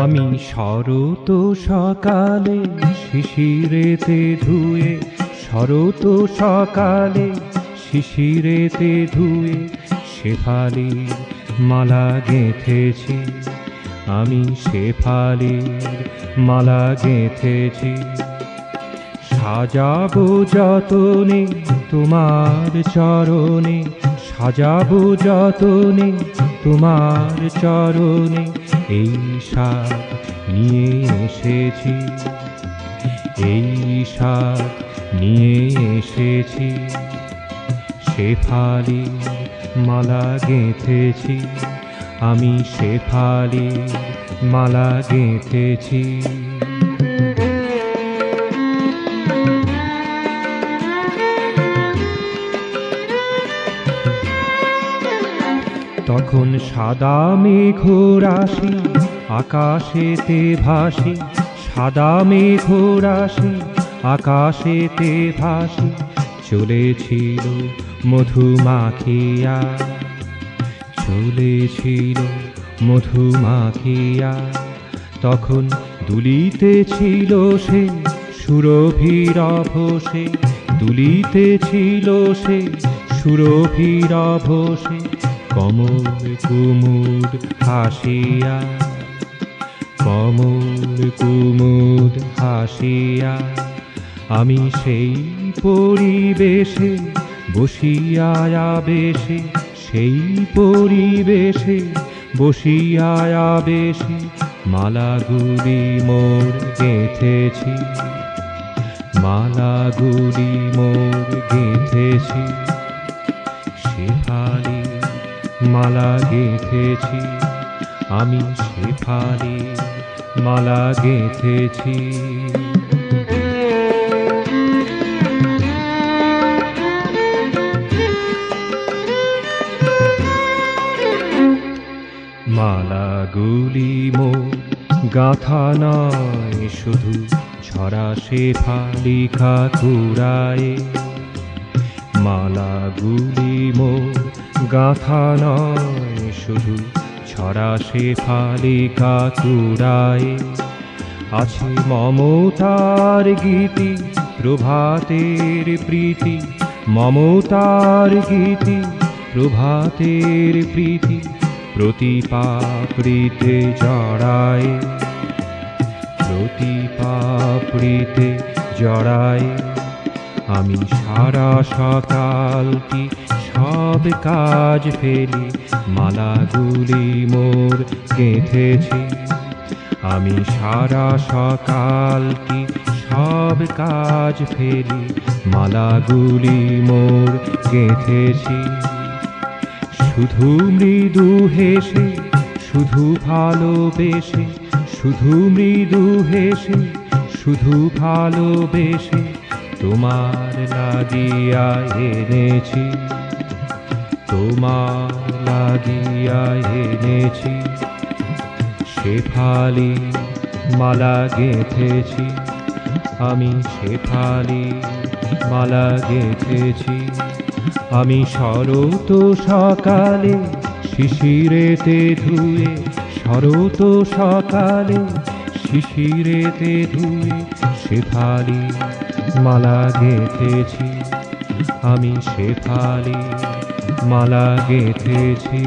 আমি শরৎ সকালে শিশিরেতে ধুয়ে, শরৎ সকালে শিশিরেতে ধুয়ে শেফালির মালা গেঁথেছি। আমি শেফালির মালা গেঁথেছি। সাজাবো যতনে তোমার চরণে, সাজাবো যতনে তোমার চরণে। এই শাক নিয়ে এসেছি, এই শাক নিয়ে এসেছি। শেফালির মালা গেঁথেছি, আমি শেফালির মালা গেঁথেছি। তখন সাদা মেঘ রাশি আকাশেতে ভাসি, সাদা মেঘ রাশি আকাশেতে ভাসি। চলেছিল মধুমাখিয়া, চলেছিল মধুমাখিয়া। তখন দুলিতেছিল সে সুরভিরভসে, দুলিতেছিল সে সুরভিরভসে। কমল কুমুদ হাসিয়া, কমল কুমুদ হাসিয়া। আমি সেই পরিবেশে বসিয়া বেশে, সেই পরিবেশে বসিয়া বেশে। মালাগুলি মোর গেঁথেছি, মালাগুলি মোর গেঁথেছি। শেফালি মালা গেঁথেছি, আমি শেফালি মালা গেঁথেছি। মালাগুলি মোর গাঁথা নয় শুধু, ছড়া শেফালি কাকুরায়ে। মালাগুলি মোর গাঁথা নয় শুধু, ছড়া শেফালি কাকুরায়ে। আছে মমতার গীতি, প্রভাতের প্রীতি, মমতার গীতি, প্রভাতের প্রীতি। প্রতি পাপড়িতে জড়ায়, প্রতি পাপড়িতে জড়ায়। আমি সারা সকালটি সব কাজ ফেলি, মালাগুলি মোর গেঁথেছি। আমি সারা সকালটি সব কাজ ফেলি, মালাগুলি মোর গেঁথেছি। শুধু মৃদু হেসে, শুধু ভালোবেসে, শুধু মৃদু হেসে, শুধু ভালোবেসে। তোমার লাগিয়া এনেছি, তোমার লাগিয়া এনেছি। শেফালি মালা গেঁথেছি, আমি শেফালি মালা গেঁথেছি। আমি শরৎ সকালে শিশিরেতে ধুয়ে, শরৎ সকালে শিশিরেতে ধুয়ে। শেফালি মালা গেঁথেছি, আমি শেফালি মালা গেঁথেছি।